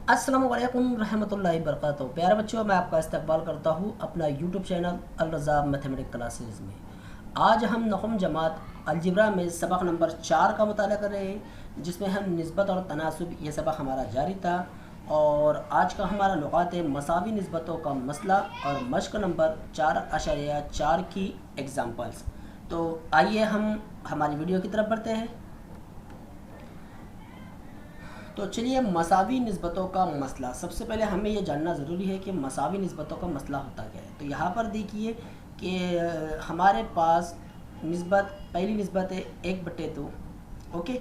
अस्सलाम वालेकुम रहमतुल्लाहि बरकातहू। प्यारे बच्चों, मैं आपका इस्तकबाल करता हूँ अपना यूट्यूब चैनल अल रज़ा मैथमेटिक्स क्लासेस में। आज हम नखम जमात अलजिब्रा में सबक नंबर 4 का मुताला कर रहे हैं, जिसमें हम निस्बत और तनासुब ये सबक हमारा जारी था। और आज का हमारा लुगात मसावी निस्बतों का मसला और मश्क नंबर 4.4 की एग्ज़ाम्पल्स। तो आइए हम हमारी वीडियो की तरफ बढ़ते हैं। तो चलिए, मसावी निस्बतों का मसला। सबसे पहले हमें ये जानना ज़रूरी है कि मसावी निस्बतों का मसला होता क्या है। तो यहाँ पर देखिए कि हमारे पास पहली निस्बत है 1/2, ओके,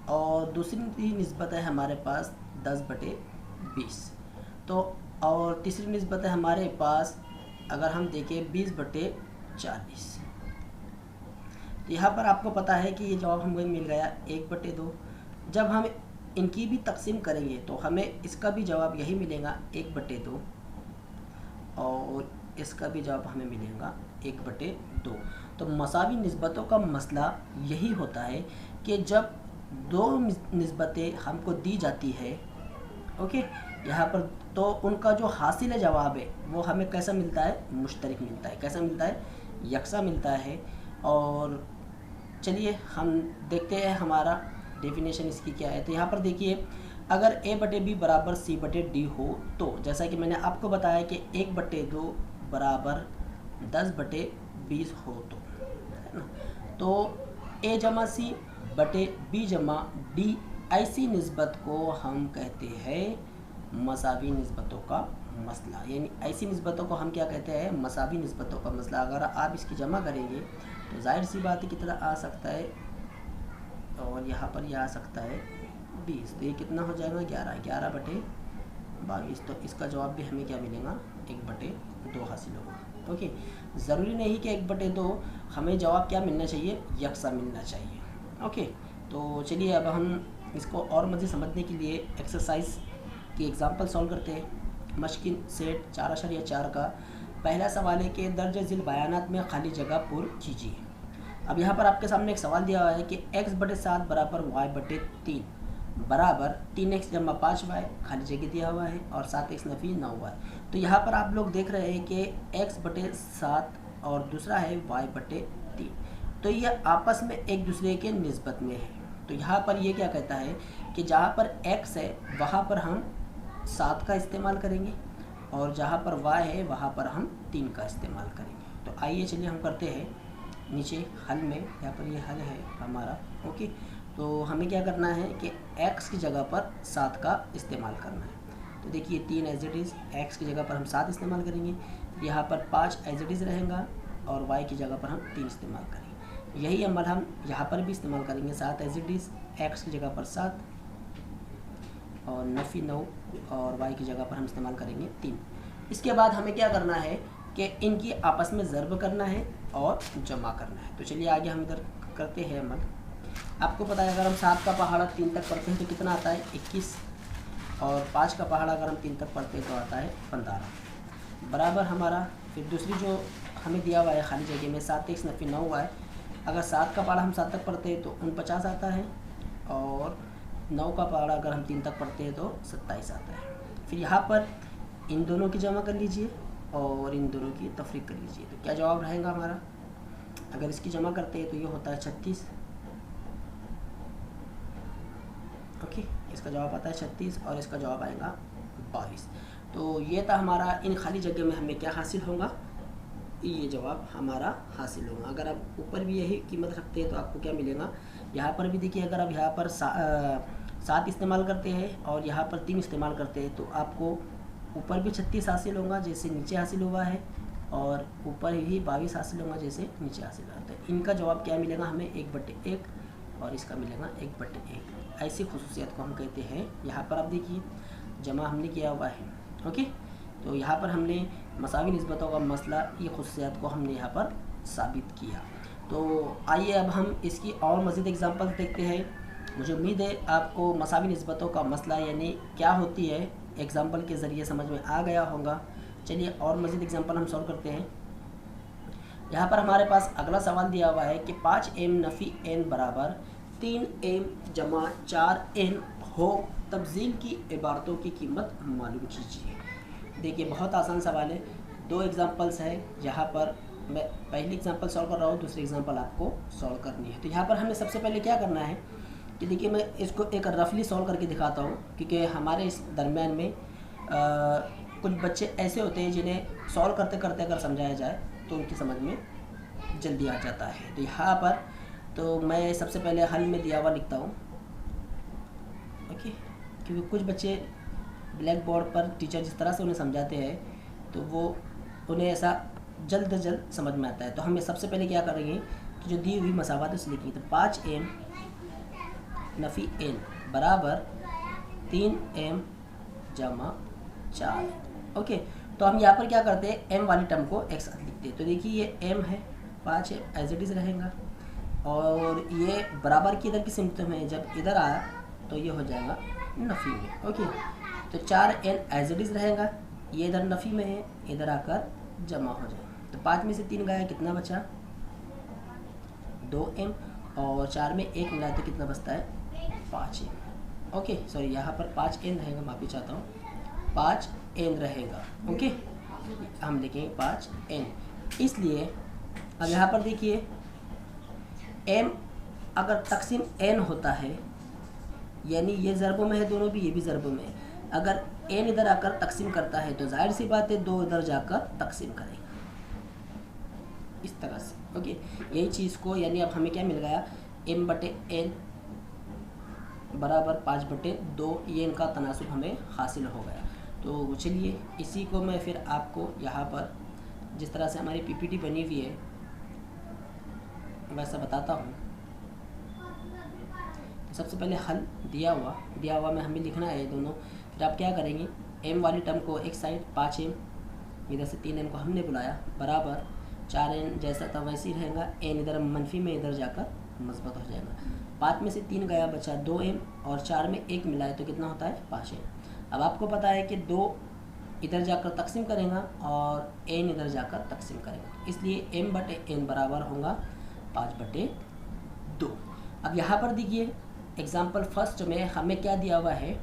और दूसरी निस्बत है हमारे पास 10/20। तो और तीसरी निस्बत है हमारे पास, अगर हम देखें, 20/40। तो यहाँ पर आपको पता है कि ये जवाब हमें मिल गया 1/2। जब हम इनकी भी तकसीम करेंगे तो हमें इसका भी जवाब यही मिलेगा 1/2, और इसका भी जवाब हमें मिलेगा 1/2। तो मसावी निस्बतों का मसला यही होता है कि जब दो निस्बतें हमको दी जाती है, ओके, यहाँ पर, तो उनका जो हासिल जवाब है वो हमें कैसा मिलता है? मुश्तरक मिलता है। कैसा मिलता है? यकसा मिलता है। और चलिए हम देखते हैं हमारा डेफिनेशन इसकी क्या है। तो यहाँ पर देखिए, अगर a/b बराबर c/d हो, तो जैसा कि मैंने आपको बताया कि 1/2 बराबर 10/20 हो, तो है ना। तो a जमा c बटे b जमा d, ऐसी निस्बत को हम कहते हैं मसावी निस्बतों का मसला। यानी ऐसी निस्बतों को हम क्या कहते हैं? मसावी निस्बतों का मसला। अगर आप इसकी जमा करेंगे तो जाहिर सी बात है की तरह आ सकता है, और यहाँ पर यह आ सकता है 20। तो ये कितना हो जाएगा? 11/22। तो इसका जवाब भी हमें क्या मिलेगा? 1/2 हासिल होगा। ओके, ज़रूरी नहीं कि 1/2 हमें जवाब क्या मिलना चाहिए? यकसा मिलना चाहिए। ओके, तो चलिए अब हम इसको और मज़ीद समझने के लिए एक्सरसाइज की एग्ज़ाम्पल सॉल्व करते हैं। मश्किल सेट 4.4 का पहला सवाल है कि दर्ज झील बयानात में खाली जगह पूर्ण कीजिए। अब यहाँ पर आपके सामने एक सवाल दिया हुआ है कि x/7 बराबर y/3 बराबर 3x जमा 5y, खाली जगह दिया हुआ है, और 7x नफी 9y। तो यहाँ पर आप लोग देख रहे हैं कि x/7 और दूसरा है y/3, तो ये आपस में एक दूसरे के निस्बत में है। तो यहाँ पर ये क्या कहता है कि जहाँ पर x है वहाँ पर हम 7 का इस्तेमाल करेंगे, और जहाँ पर y है वहाँ पर हम 3 का इस्तेमाल करेंगे। तो आइए चलिए हम करते हैं नीचे हल में। यहाँ पर ये हल है हमारा, ओके। तो हमें क्या करना है कि x की जगह पर 7 का इस्तेमाल करना है। तो देखिए 3 एज इट इज़, x की जगह पर हम 7 इस्तेमाल करेंगे, यहाँ पर 5 एज इट इज़ रहेगा, और y की जगह पर हम 3 इस्तेमाल करेंगे। यही अमल हम यहाँ पर भी इस्तेमाल करेंगे। 7 एज इट इज़, x की जगह पर 7, और नफ़ी 9, और y की जगह पर हम इस्तेमाल करेंगे 3। इसके बाद हमें क्या करना है कि इनकी आपस में ज़र्ब करना है और जमा करना है। तो चलिए आगे हम इधर करते हैं अमल। आपको पता है, अगर हम 7 का पहाड़ा 3 तक पढ़ते हैं तो कितना आता है? 21, और 5 का पहाड़ा अगर हम 3 तक पढ़ते हैं तो आता है 15 बराबर हमारा। फिर दूसरी जो हमें दिया हुआ है खाली जगह में 7x नफी 9y, अगर 7 का पहाड़ा हम 7 तक पढ़ते हैं तो 49 आता है, और 9 का पहाड़ा अगर हम 3 तक पढ़ते हैं तो 27 आता है। फिर यहाँ पर इन दोनों की जमा कर लीजिए और इन दोनों की तफरीक कर लीजिए। तो क्या जवाब रहेगा हमारा? अगर इसकी जमा करते हैं तो ये होता है 36, ओके, इसका जवाब आता है 36, और इसका जवाब आएगा 22। तो ये था हमारा, इन खाली जगह में हमें क्या हासिल होगा? ये जवाब हमारा हासिल होगा। अगर आप ऊपर भी यही कीमत रखते हैं तो आपको क्या मिलेगा? यहाँ पर भी देखिए, अगर आप यहाँ पर 7 इस्तेमाल करते हैं और यहाँ पर 3 इस्तेमाल करते हैं तो आपको ऊपर भी 36 हासिल होगा जैसे नीचे हासिल हुआ है, और ऊपर ही 22 हासिल होगा जैसे नीचे हासिल हुआ है। तो इनका जवाब क्या मिलेगा हमें? 1/1, और इसका मिलेगा 1/1। ऐसी खुसूसियत को हम कहते हैं। यहाँ पर आप देखिए जमा हमने किया हुआ है, ओके। तो यहाँ पर हमने मसावी निस्बतों का मसला, ये खुसूसियत को हमने यहाँ पर साबित किया। तो आइए अब हम इसकी और मज़ीद एग्जांपल देखते हैं। मुझे उम्मीद है आपको मसावी निस्बतों का मसला यानी क्या होती है एग्जाम्पल के ज़रिए समझ में आ गया होगा। चलिए और मज़ीद एग्जाम्पल हम सॉल्व करते हैं। यहाँ पर हमारे पास अगला सवाल दिया हुआ है कि 5m नफ़ी n बराबर 3m जमा 4n हो, तब्दील की इबारतों की कीमत मालूम कीजिए। देखिए बहुत आसान सवाल है, 2 एग्जांपल्स है। यहाँ पर मैं पहली एग्जांपल सॉल्व कर रहा हूँ, दूसरी एग्जांपल आपको सॉल्व करनी है। तो यहाँ पर हमें सबसे पहले क्या करना है कि देखिए मैं इसको एक रफली सॉल्व करके दिखाता हूँ, क्योंकि हमारे इस दरमियान में कुछ बच्चे ऐसे होते हैं जिन्हें सॉल्व करते करते अगर समझाया जाए तो उनकी समझ में जल्दी आ जाता है। तो यहाँ पर तो मैं सबसे पहले हल में दिया हुआ लिखता हूँ, ओके, क्योंकि कुछ बच्चे ब्लैक बोर्ड पर टीचर जिस तरह से उन्हें समझाते हैं तो वो उन्हें ऐसा जल्द से जल्द समझ में आता है। तो हमें सबसे पहले क्या करेंगे कि जो दी हुई मसावत उसे लिखेंगे। तो 5m नफ़ी n बराबर 3m जमा 4। ओके, तो हम यहाँ पर क्या करते हैं, m वाली टर्म को एक साथ लिखते हैं। तो देखिए ये m है, 5 है, एज इट इज़ रहेगा, और ये बराबर की इधर की सिमत में जब इधर आया तो ये हो जाएगा नफ़ी में। ओके, तो 4n एज इट इज़ रहेगा, ये इधर नफ़ी में है, इधर आकर जमा हो जाएगा। तो 5 में से 3 गया, कितना बचा 2m, और 4 में 1 मिलाए तो कितना बचता है 5m। ओके, सॉरी यहाँ पर 5n रहेगा, माफ़ी चाहता हूँ, 5n रहेगा। ओके, हम लिखेंगे 5n। इसलिए अब यहाँ पर देखिए m अगर तकसीम n होता है, यानी ये ज़रबों में है दोनों भी, ये भी ज़रबों में है, अगर n इधर आकर तकसीम करता है तो जाहिर सी बात है 2 इधर जाकर तकसीम करेगा, इस तरह से। ओके, यही चीज़ को, यानी अब हमें क्या मिल गया, m/n बराबर 5/2, ये इनका तनासुब हमें हासिल हो गया। तो चलिए इसी को मैं फिर आपको यहाँ पर जिस तरह से हमारी पीपीटी बनी हुई है वैसा बताता हूँ। तो सबसे पहले हल दिया हुआ में हमें लिखना है दोनों। फिर आप क्या करेंगे, m वाली टर्म को एक साइड 5m, इधर से 3m को हमने बुलाया, बराबर 4n जैसा था वैसे ही रहेगा, n इधर मनफी में इधर जाकर मस्बत हो जाएगा। 5 में से 3 गया, बचा 2m, और 4 में 1 मिलाए तो कितना होता है 5m। अब आपको पता है कि 2 इधर जाकर तकसीम करेगा और n इधर जाकर तकसीम करेगा, इसलिए m/n बराबर होगा 5/2। अब यहाँ पर देखिए एग्जाम्पल फर्स्ट में हमें क्या दिया हुआ है,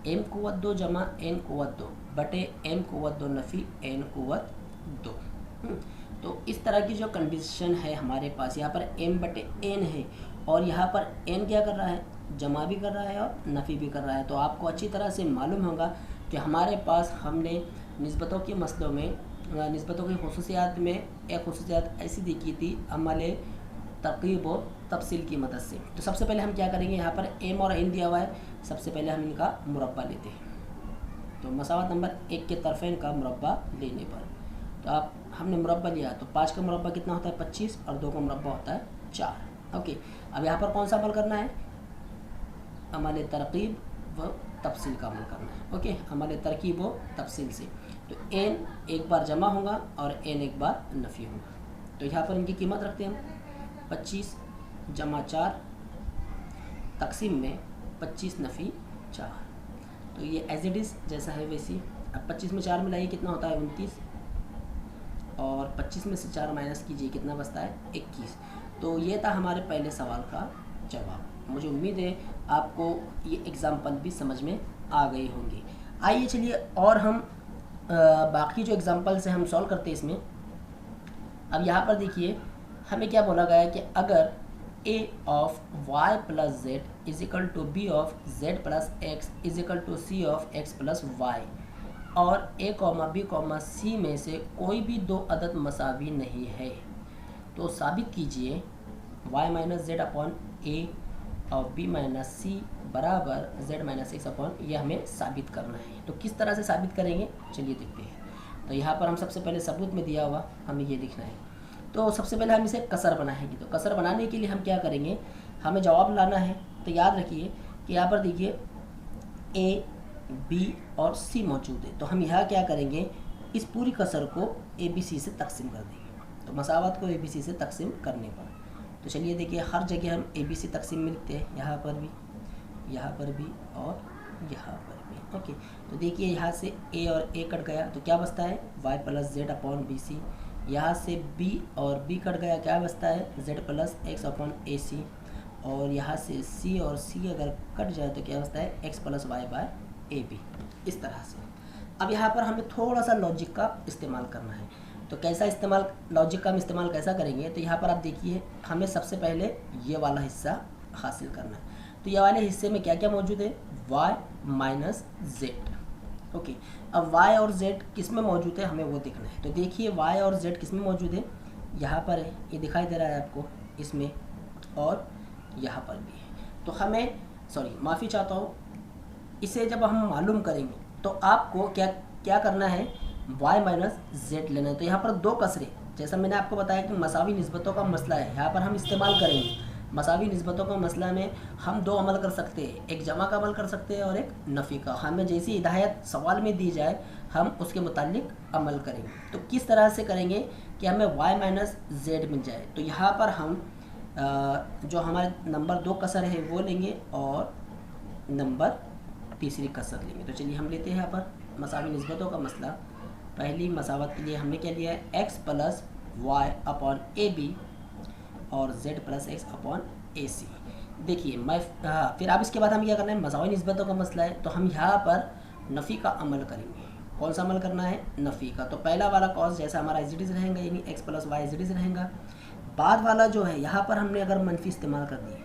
m क़ुव्वत 2 जमा n क़ुव्वत 2 बटे m क़ुव्वत 2 नफ़ी n क़ुव्वत 2। तो इस तरह की जो कंडीशन है हमारे पास, यहाँ पर m/n है और यहाँ पर n क्या कर रहा है, जमा भी कर रहा है और नफ़ी भी कर रहा है। तो आपको अच्छी तरह से मालूम होगा कि हमारे पास हमने निस्बतों के मसलों में, निस्बतों की खुसूसियात में एक खुसूसियात ऐसी देखी थी अमल तरकीब और तफसील की मदद से। तो सबसे पहले हम क्या करेंगे, यहाँ पर m और n दिया हुआ है, सबसे पहले हम इनका मुरब्बा लेते हैं। तो मसावत नंबर 1 के तरफ़ैन का मुरब्बा लेने पर, तो आप हमने मुरब्बा लिया तो 5 का मुरब्बा कितना होता है 25, और 2 का मुरब्बा होता है 4। ओके, अब यहाँ पर कौन सा अमल करना है, अमल तरकीब व तफसील का अमल करना है। ओके, अमल तरकीब व तफसील से तो n एक बार जमा होगा और n एक बार नफ़ी होगा। तो यहाँ पर इनकी कीमत रखते हैं हम, 25 जमा 4 तकसीम में 25 नफ़ी 4। तो ये एज इट इज़ जैसा है वैसी। अब 25 में 4 मिलाइए कितना होता है 29, और 25 में से 4 माइनस कीजिए कितना बचता है 21। तो ये था हमारे पहले सवाल का जवाब। मुझे उम्मीद है आपको ये एग्ज़ाम्पल भी समझ में आ गई होंगी। आइए चलिए और हम बाकी जो एग्ज़ाम्पल्स हैं हम सॉल्व करते हैं इसमें। अब यहाँ पर देखिए हमें क्या बोला गया है कि अगर a of y plus z is equal to b of z plus x is equal to c of x plus y, और a comma b comma c में से कोई भी 2 अदद मसावी नहीं है, तो साबित कीजिए y minus z upon a और b माइनस c बराबर z माइनस x अपॉन, ये हमें साबित करना है। तो किस तरह से साबित करेंगे चलिए देखते हैं। तो यहाँ पर हम सबसे पहले सबूत में दिया हुआ हमें ये लिखना है। तो सबसे पहले हम इसे कसर बनाएंगे। तो कसर बनाने के लिए हम क्या करेंगे, हमें जवाब लाना है। तो याद रखिए कि यहाँ पर देखिए a, b और c मौजूद है। तो हम यहाँ क्या करेंगे, इस पूरी कसर को a b c से तकसीम कर देंगे। तो मसावत को a b c से तकसीम करने पर, तो चलिए देखिए हर जगह हम a b c तकसीम में लिखते हैं, यहाँ पर भी और यहाँ पर भी। ओके, तो देखिए यहाँ से a और a कट गया तो क्या बचता है y plus Z upon B C. यहाँ से b और b कट गया, क्या बचता है z plus x upon A सी। और यहाँ से c और c अगर कट जाए तो क्या बचता है x plus Y by A B, इस तरह से। अब यहाँ पर हमें थोड़ा सा लॉजिक का इस्तेमाल करना है। तो कैसा इस्तेमाल, लॉजिक का हम इस्तेमाल कैसा करेंगे, तो यहाँ पर आप देखिए हमें सबसे पहले ये वाला हिस्सा हासिल करना है। तो ये वाले हिस्से में क्या क्या मौजूद है, y माइनस जेड। ओके, अब y और z किस में मौजूद है हमें वो देखना है। तो देखिए y और z किस में मौजूद है, यहाँ पर है, ये दिखाई दे रहा है आपको इसमें, और यहाँ पर भी है। तो हमें माफ़ी चाहता हूँ, इसे जब हम मालूम करेंगे तो आपको क्या क्या करना है, y माइनस जेड लेना है। तो यहाँ पर दो कसरे, जैसा मैंने आपको बताया कि मसावी निस्बतों का मसला है, यहाँ पर हम इस्तेमाल करेंगे। मसावी निस्बतों का मसला में हम दो अमल कर सकते हैं, एक जमा का अमल कर सकते हैं और एक नफ़ी का। हमें जैसी हिदायत सवाल में दी जाए हम उसके मुतालिक अमल करेंगे। तो किस तरह से करेंगे कि हमें y माइनस जेड मिल जाए। तो यहाँ पर हम जो हमारे नंबर 2 कसर है वो लेंगे और नंबर तीसरी कसर लेंगे। तो चलिए हम लेते हैं यहाँ पर मसावी निस्बतों का मसला। पहली मसावत के लिए हमने क्या लिया है, x plus Y upon A B और z plus X upon A C. देखिए मैं फिर अब इसके बाद हम क्या करना है, मसावी निस्बतों का मसला है तो हम यहाँ पर नफ़ी का अमल करेंगे। कौन सा अमल करना है, नफ़ी का। तो पहला वाला कॉस जैसा हमारा एज इट इज़ रहेगा, यानी x plus Y as it is रहेगा। बाद वाला जो है यहाँ पर हमने अगर मनफी इस्तेमाल कर दिया,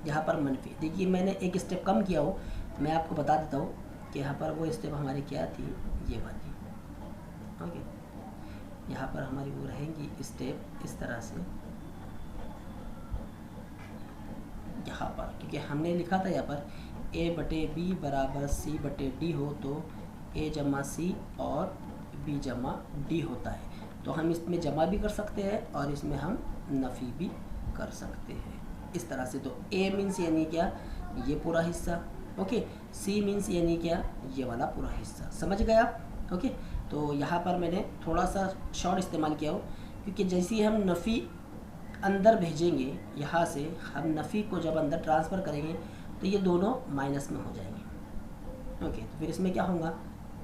यहाँ पर मनफी, देखिए मैंने एक स्टेप कम किया हो, मैं आपको बता देता हूँ कि यहाँ पर वो स्टेप हमारी क्या थी, ये वाली। ओके, यहाँ पर हमारी वो रहेंगी स्टेप इस तरह से, यहाँ पर क्योंकि हमने लिखा था यहाँ पर a बटे बी बराबर c बटे डी हो तो a जमा सी और b जमा डी होता है। तो हम इसमें जमा भी कर सकते हैं और इसमें हम नफ़ी भी कर सकते हैं इस तरह से। तो a मीन्स यानी क्या, ये पूरा हिस्सा। ओके, c मीन्स यानी क्या, ये वाला पूरा हिस्सा। समझ गया। ओके, तो यहाँ पर मैंने थोड़ा सा शॉर्ट इस्तेमाल किया हो क्योंकि जैसे ही हम नफ़ी अंदर भेजेंगे, यहाँ से हम नफ़ी को जब अंदर ट्रांसफ़र करेंगे तो ये दोनों माइनस में हो जाएंगे। ओके, तो फिर इसमें क्या होगा,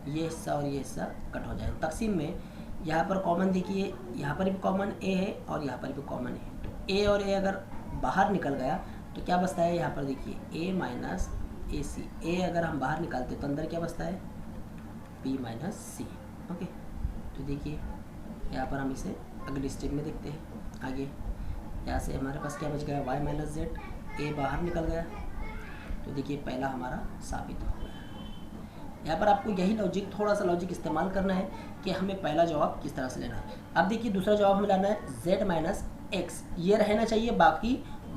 ये हिस्सा और ये हिस्सा कट हो जाएगा। तकसीम में यहाँ पर कॉमन देखिए, यहाँ पर भी कॉमन a है और यहाँ पर भी कॉमन है। तो a और a अगर बाहर निकल गया तो क्या बचता है, यहाँ पर देखिए a minus A C. a अगर हम बाहर निकालते तो अंदर क्या बचता है, b माइनस सी। ओके, तो देखिए यहाँ पर हम इसे अगले स्टेप में देखते हैं आगे। यहाँ से हमारे पास क्या बच गया, y माइनस जेड, a बाहर निकल गया। तो देखिए पहला हमारा साबित हो गया। यहाँ पर आपको यही लॉजिक, थोड़ा सा लॉजिक इस्तेमाल करना है कि हमें पहला जवाब किस तरह से लेना है। अब देखिए दूसरा जवाब हमें लाना है z माइनस एक्स, ये रहना चाहिए, बाकी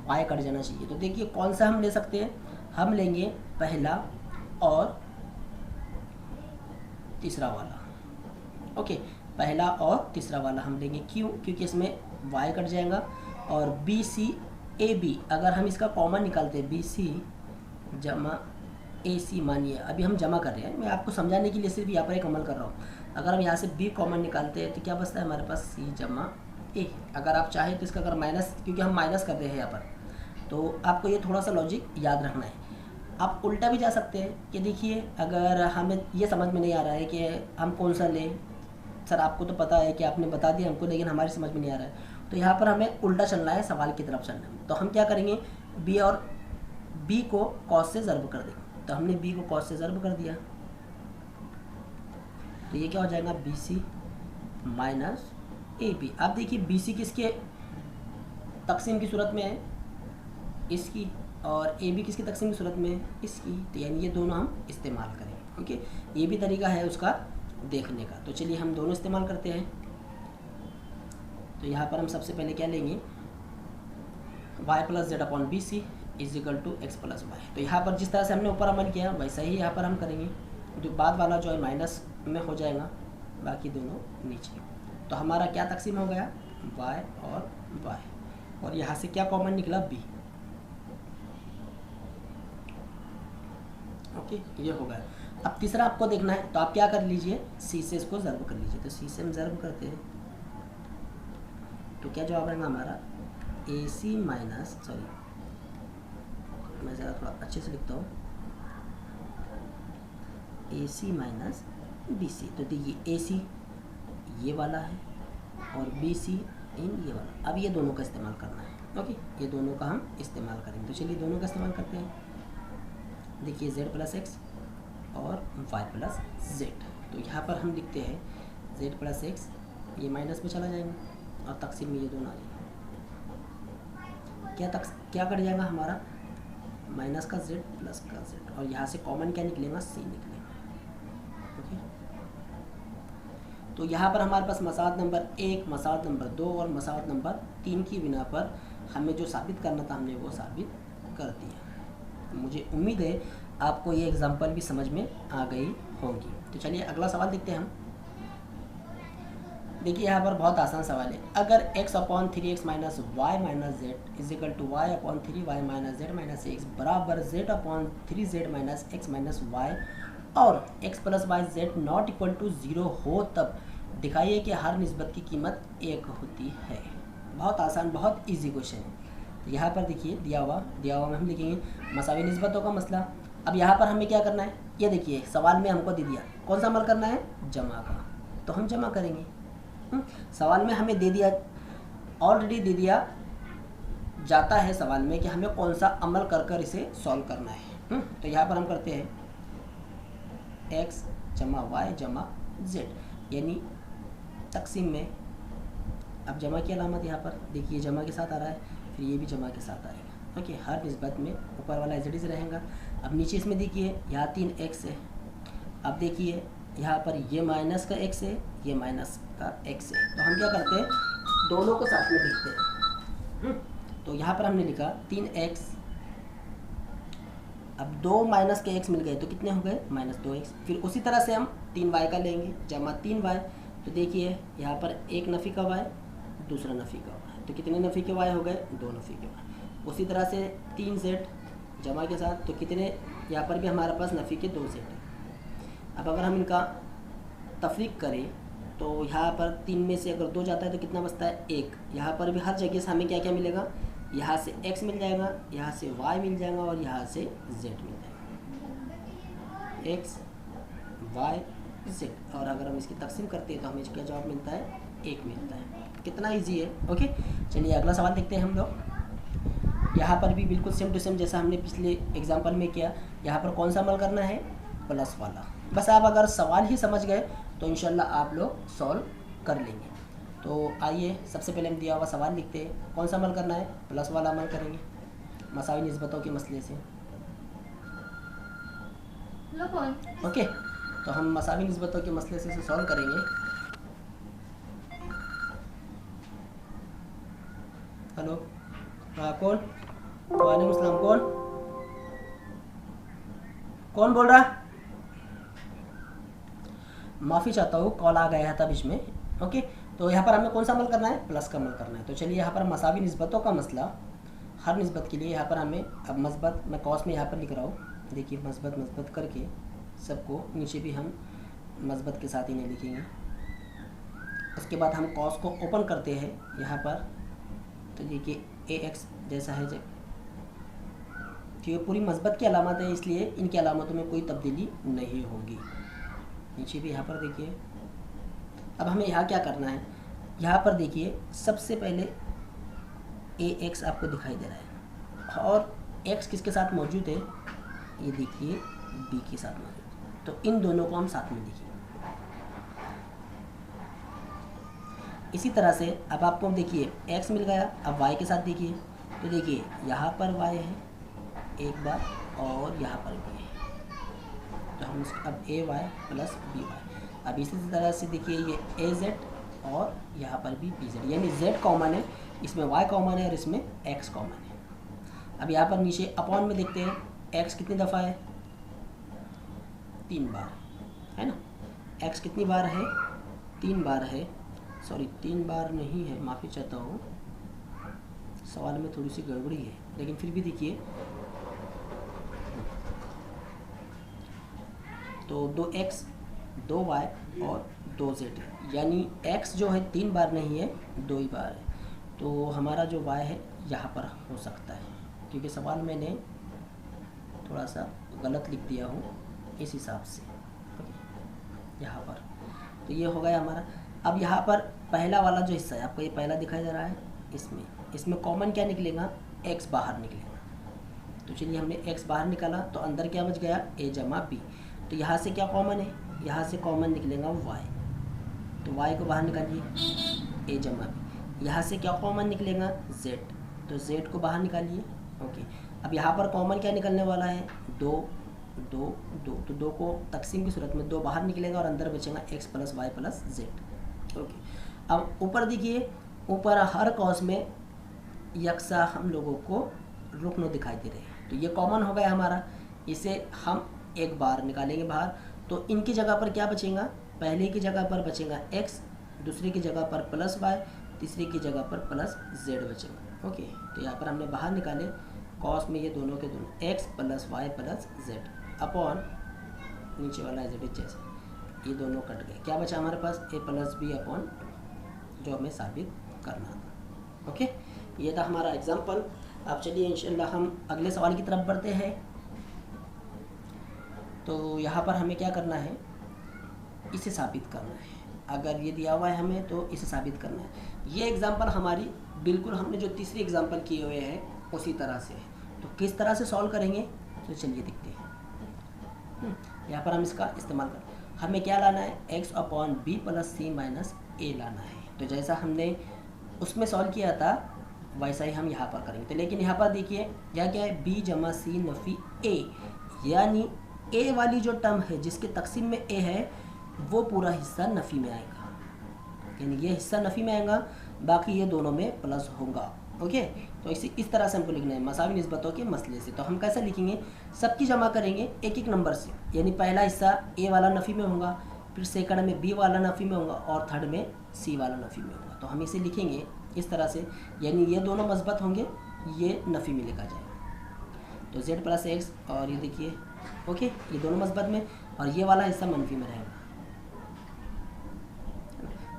y कट जाना चाहिए। तो देखिए कौन सा हम ले सकते हैं, हम लेंगे पहला और तीसरा वाला। ओके, पहला और तीसरा वाला हम लेंगे, क्यों, क्योंकि इसमें y कट जाएगा। और बी सी ए बी अगर हम इसका कॉमन निकालते हैं, बी सी जमा ए सी, मानिए अभी हम जमा कर रहे हैं, मैं आपको समझाने के लिए सिर्फ यहाँ पर एक अमल कर रहा हूँ। अगर हम यहाँ से b कॉमन निकालते हैं तो क्या बचता है हमारे पास, c जमा ए। अगर आप चाहें तो इसका अगर माइनस, क्योंकि हम माइनस कर रहे हैं यहाँ पर, तो आपको ये थोड़ा सा लॉजिक याद रखना है। आप उल्टा भी जा सकते हैं कि देखिए अगर हमें ये समझ में नहीं आ रहा है कि हम कौन सा लें, सर आपको तो पता है कि आपने बता दिया हमको, लेकिन हमारी समझ में नहीं आ रहा है, तो यहाँ पर हमें उल्टा चलना है, सवाल की तरफ चलना है। तो हम क्या करेंगे, b और b को cos से ज़र्ब कर देंगे। तो हमने b को cos से ज़र्ब कर दिया तो ये क्या हो जाएगा, B C minus A B. अब देखिए बी सी किसके तकसीम की सूरत में है, इसकी, और ए बी किसकी तकसीम की सूरत में है, इसकी। तो यानी ये दोनों हम इस्तेमाल करें। ओके, ये भी तरीका है उसका देखने का। तो चलिए हम दोनों इस्तेमाल करते हैं। तो यहाँ पर हम सबसे पहले क्या लेंगे, y plus Z upon B C is equal to X plus Y. तो यहाँ पर जिस तरह से हमने ऊपर अमल किया वैसा ही यहाँ पर हम करेंगे। जो बाद वाला जो है माइनस में हो जाएगा, बाकी दोनों नीचे। तो हमारा क्या तकसीम हो गया, y और y, और यहाँ से क्या कॉमन निकला, b। ओके, ये हो गया। अब तीसरा आपको देखना है तो आप क्या कर लीजिए, c से इसको ज़र्ब कर लीजिए। तो c से हम ज़र्ब करते हैं तो क्या जवाब रहेगा हमारा, ए सी माइनस, सॉरी मैं ज़रा थोड़ा अच्छे से लिखता हूँ, ए सी माइनस बी सी। तो देखिए ए सी ये वाला है और बी सी इन ये वाला। अब ये दोनों का इस्तेमाल करना है। ओके, ये दोनों का हम इस्तेमाल करेंगे। तो चलिए दोनों का इस्तेमाल करते हैं। देखिए z प्लस एक्स और y प्लस जेड। तो यहाँ पर हम लिखते हैं z प्लस एक्स, ये माइनस में चला जाएंगे और तकसीम में ये दोनों आ जाएंगे। क्या कट जाएगा हमारा, माइनस का z प्लस का z, और यहाँ से कॉमन क्या निकलेगा, c निकलेगा। ओके, तो यहाँ पर हमारे पास मसालत नंबर 1, मसालत नंबर 2 और मसालत नंबर 3 की बिना पर हमें जो साबित करना था हमने वो साबित कर दिया। मुझे उम्मीद है आपको ये एग्जांपल भी समझ में आ गई होगी। तो चलिए अगला सवाल देखते हैं हम। देखिए यहाँ पर बहुत आसान सवाल है। अगर x/3x minus Y minus Z is equal to y/3y minus Z minus X बराबर z/3z minus X minus Y और x plus Y Z not equal to 0 हो, तब दिखाइए कि हर निस्बत की कीमत 1 होती है। बहुत आसान, बहुत इजी क्वेश्चन है। तो यहाँ पर देखिए दिया हुआ में हम लिखेंगे मसावी निस्बतों का मसला। अब यहाँ पर हमें क्या करना है, ये देखिए सवाल में हमको दे दिया कौन सा अमल करना है, जमा का, तो हम जमा करेंगे। सवाल में हमें दे दिया, ऑलरेडी दे दिया जाता है सवाल में कि हमें कौन सा अमल कर इसे सॉल्व करना है। तो यहाँ पर हम करते हैं x जमा वाई जमा जेड, यानी तकसीम में। अब जमा की अलामत यहाँ पर देखिए जमा के साथ आ रहा है, फिर ये भी जमा के साथ आएगा। ओके, हर निस्बत में ऊपर वाला एज इट इज रहेगा। अब नीचे इसमें देखिए यहाँ 3x है। अब देखिए यहाँ पर ये माइनस का x है, ये माइनस का x है। तो हम क्या करते हैं, दोनों को साथ में लिखते हैं। तो यहाँ पर हमने लिखा 3x, अब 2 माइनस के x मिल गए तो कितने हो गए, -2x। फिर उसी तरह से हम 3y का लेंगे जमा 3y। तो देखिए यहाँ पर एक नफ़ी का y, दूसरा नफ़ी का y, तो कितने नफ़ी के y हो गए, 2 नफ़ी के y। उसी तरह से 3z जमा के साथ, तो कितने, यहाँ पर भी हमारे पास नफ़ी के 2z है। अब अगर हम इनका तफरीक करें तो यहाँ पर 3 में से अगर 2 जाता है तो कितना बचता है, 1। यहाँ पर भी हर जगह से हमें क्या क्या मिलेगा, यहाँ से x मिल जाएगा, यहाँ से y मिल जाएगा और यहाँ से z मिल जाएगा, x y z। और अगर हम इसकी तकसीम करते हैं तो हमें क्या जवाब मिलता है, 1 मिलता है। कितना इजी है। ओके, चलिए अगला सवाल देखते हैं हम लोग। यहाँ पर भी बिल्कुल सेम टू सेम जैसा हमने पिछले एग्जाम्पल में किया। यहाँ पर कौन सा अमल करना है, प्लस वाला। बस आप अगर सवाल ही समझ गए तो इंशाल्लाह आप लोग सॉल्व कर लेंगे। तो आइए सबसे पहले हम दिया हुआ सवाल लिखते हैं। कौन सा अमल करना है, प्लस वाला अमल करेंगे मसावी निस्बतों के मसले से। ओके, तो हम मसावी निस्बतों के मसले से सॉल्व करेंगे। हेलो, हाँ कौन, वालेकुम अस्सलाम, कौन बोल रहा, माफ़ी चाहता हूँ कॉल आ गया था बीच में। ओके, तो यहाँ पर हमें कौन सा अमल करना है, प्लस का अमल करना है। तो चलिए यहाँ पर मसावी निस्बतों का मसला, हर निस्बत के लिए यहाँ पर हमें, अब मस्बत मैं कॉस में यहाँ पर लिख रहा हूँ, देखिए मस्बत करके सबको, नीचे भी हम मस्बत के साथ इन्हें लिखेंगे। उसके बाद हम कॉस को ओपन करते हैं यहाँ पर, तो देखिए ax जैसा है जब, तो ये पूरी मस्बत की अलामत है इसलिए इनकी अलामतों में कोई तब्दीली नहीं होगी। नीचे भी यहाँ पर देखिए। अब हमें यहाँ क्या करना है, यहाँ पर देखिए सबसे पहले ax आपको दिखाई दे रहा है और x किसके साथ मौजूद है, ये देखिए b के साथ मौजूद है। तो इन दोनों को हम साथ में लिखिए। इसी तरह से अब आपको देखिए x मिल गया, अब y के साथ देखिए, तो देखिए यहाँ पर y है एक बार और यहाँ पर भी है, तो हम अब ay प्लस by। अब इसी तरह से देखिए ये az और यहाँ पर भी bz, यानी z कॉमन है, इसमें y कॉमन है और इसमें x कॉमन है। अब यहाँ पर नीचे अपॉन में देखते हैं x कितनी दफ़ा है, 3 बार है ना। x कितनी बार है, 3 बार है, सॉरी 3 बार नहीं है, माफ़ी चाहता हूँ, सवाल में थोड़ी सी गड़बड़ी है, लेकिन फिर भी देखिए तो 2x 2y और 2z, यानी x जो है 3 बार नहीं है, 2 ही बार है। तो हमारा जो y है यहाँ पर हो सकता है, क्योंकि सवाल मैंने थोड़ा सा गलत लिख दिया हूँ इस हिसाब से यहाँ पर। तो ये हो गया हमारा। अब यहाँ पर पहला वाला जो हिस्सा है, आपको ये पहला दिखाई दे रहा है, इसमें इसमें कॉमन क्या निकलेगा, x बाहर निकलेगा। तो चलिए हमने x बाहर निकाला तो अंदर क्या बच गया, a जमा b। तो यहाँ से क्या कॉमन है, यहाँ से कॉमन निकलेगा y, तो y को बाहर निकालिए, a जमा b। यहाँ से क्या कॉमन निकलेगा, z, तो z को बाहर निकालिए। ओके, अब यहाँ पर कॉमन क्या निकलने वाला है, 2 2 2, तो 2 को तकसीम की सूरत में 2 बाहर निकलेगा और अंदर बचेगा x plus Y plus Z. Okay, अब ऊपर देखिए, ऊपर हर कॉस में यकसा हम लोगों को रुकन दिखाई दे रहे हैं, तो ये कॉमन हो गया हमारा, इसे हम एक बार निकालेंगे बाहर। तो इनकी जगह पर क्या बचेगा, पहले की जगह पर बचेगा x, दूसरे की जगह पर प्लस y, तीसरे की जगह पर प्लस z बचेगा। ओके, तो यहाँ पर हमने बाहर निकाले कॉस में ये दोनों के दोनों x plus Y plus Z upon नीचे वाला z जैसे, ये दोनों कट गए, क्या बचा हमारे पास, a प्लस बी अपॉन जो हमें साबित करना था। ओके, ये था हमारा एग्जाम्पल। अब चलिए इंशाल्लाह हम अगले सवाल की तरफ बढ़ते हैं। तो यहाँ पर हमें क्या करना है, इसे साबित करना है। अगर ये दिया हुआ है हमें तो इसे साबित करना है। ये एग्जाम्पल हमारी बिल्कुल हमने जो तीसरी एग्जाम्पल किए हुए हैं उसी तरह से है। तो किस तरह से सॉल्व करेंगे, तो चलिए देखते हैं। यहाँ पर हम इसका इस्तेमाल कर, हमें क्या लाना है, x अपॉन बी प्लस सी माइनस ए लाना है। तो जैसा हमने उसमें सॉल्व किया था वैसा ही हम यहाँ पर करेंगे। तो लेकिन यहाँ पर देखिए क्या क्या है, b जमा सी नफ़ी a, यानी a वाली जो टर्म है जिसके तकसीम में a है वो पूरा हिस्सा नफ़ी में आएगा, यानी ये हिस्सा नफ़ी में आएगा, बाकी ये दोनों में प्लस होगा। ओके, तो इस तरह से हमको लिखना है मसावी निस्बतों के मसले से। तो हम कैसे लिखेंगे, सबकी जमा करेंगे एक एक नंबर से, यानी पहला हिस्सा a वाला नफ़ी में होगा, फिर सेकंड में b वाला नफ़ी में होगा और थर्ड में c वाला नफ़ी में होगा। तो हम इसे लिखेंगे इस तरह से, यानी ये दोनों मस्बत होंगे, ये नफ़ी में लिखा जाएगा। तो z प्लस एक्स और ये देखिए, ओके, ये दोनों मस्बत में और ये वाला हिस्सा मनफी में रहेगा।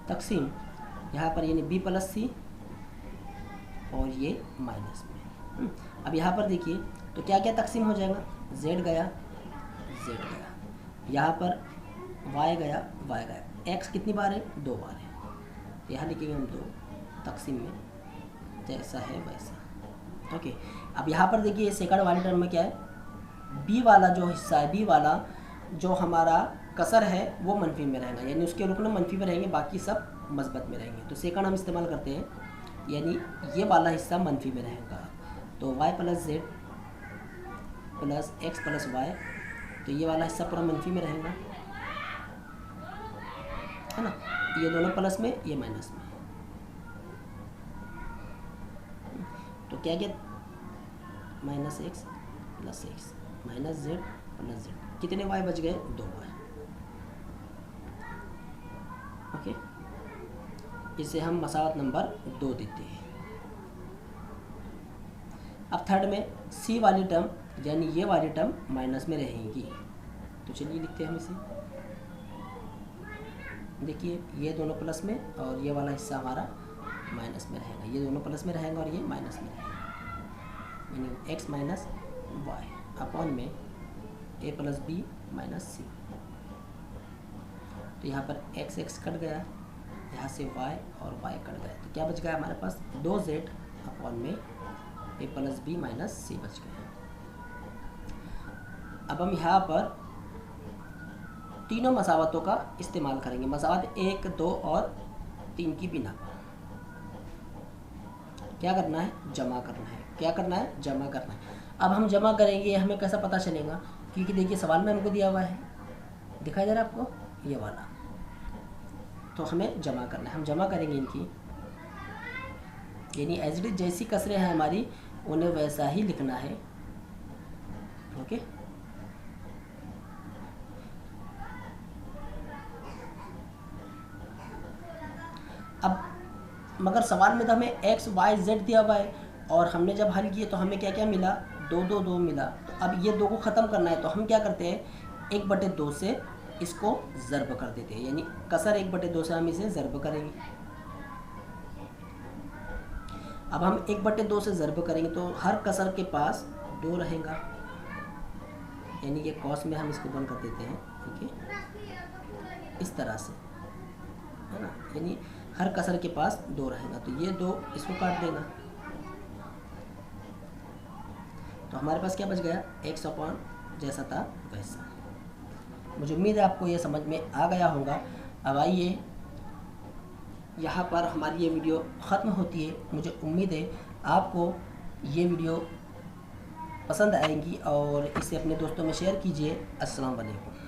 तकसीम यहाँ पर यानी b प्लस सी और ये माइनस में। अब यहाँ पर देखिए तो क्या क्या तकसीम हो जाएगा, z गया, यहाँ पर y गया, x कितनी बार है, 2 बार है, यहाँ लिखेंगे हम 2, तकसीम में जैसा है वैसा। ओके, अब यहाँ पर देखिए सेकंड वाली टर्म में क्या है, b वाला जो हिस्सा है, b वाला जो हमारा कसर है वो मनफी में रहेगा, यानी उसके रुकन मनफी में रहेंगे, बाकी सब मस्बत में रहेंगे। तो सेकंड हम इस्तेमाल करते हैं, यानी ये वाला हिस्सा मनफी में रहेगा। तो y plus Z plus X plus Y, तो ये वाला हिस्सा पूरा मनफी में रहेगा, है ना, ये दोनों प्लस में, ये माइनस में। तो क्या क्या, minus x plus x minus Z plus Z, कितने y बच गए, 2y। ओके, इसे हम मसावत नंबर 2 देते हैं। अब थर्ड में c वाली टर्म यानी ये वाली टर्म माइनस में रहेगी। तो चलिए लिखते हैं हम इसे, देखिए ये दोनों प्लस में और ये वाला हिस्सा हमारा माइनस में रहेगा, ये दोनों प्लस में रहेंगे और ये माइनस में रहेगा, यानी x माइनस वाई अपॉन में a प्लस बी माइनस सी। तो यहाँ पर x कट गया, यहाँ से y और y कट गया, तो क्या बच गया हमारे पास, 2z अपॉन में a प्लस बी माइनस सी बच गया। अब हम यहाँ पर तीनों मसावतों का इस्तेमाल करेंगे, मसावत 1, 2 और 3 की बिना पर। क्या करना है, जमा करना है। क्या करना है, जमा करना है। अब हम जमा करेंगे, हमें कैसा पता चलेगा, क्योंकि देखिए सवाल में हमको दिया हुआ है, दिखाई दे रहा है आपको, ये वाला, तो हमें जमा करना है। हम जमा करेंगे इनकी, यानी एज इट इज जैसी कसरें हैं हमारी उन्हें वैसा ही लिखना है। ओके, अब मगर सवाल में तो हमें x, y, z दिया हुआ है और हमने जब हल किए तो हमें क्या क्या मिला, 2, 2, 2 मिला। तो अब ये 2 को ख़त्म करना है, तो हम क्या करते हैं, 1/2 से इसको ज़र्ब कर देते हैं, यानी कसर 1/2 से हम इसे ज़र्ब करेंगे। अब हम 1/2 से ज़र्ब करेंगे तो हर कसर के पास 2 रहेगा, यानी ये कॉस में हम इसको बंद कर देते हैं। ठीक है, इस तरह से, है ना, यानी हर कसर के पास 2 रहेगा, तो ये 2 इसको काट देगा, तो हमारे पास क्या बच गया, x जैसा था वैसा। मुझे उम्मीद है आपको ये समझ में आ गया होगा। अब आइए यहाँ पर हमारी ये वीडियो ख़त्म होती है। मुझे उम्मीद है आपको ये वीडियो पसंद आएगी और इसे अपने दोस्तों में शेयर कीजिए। अस्सलाम वालेकुम।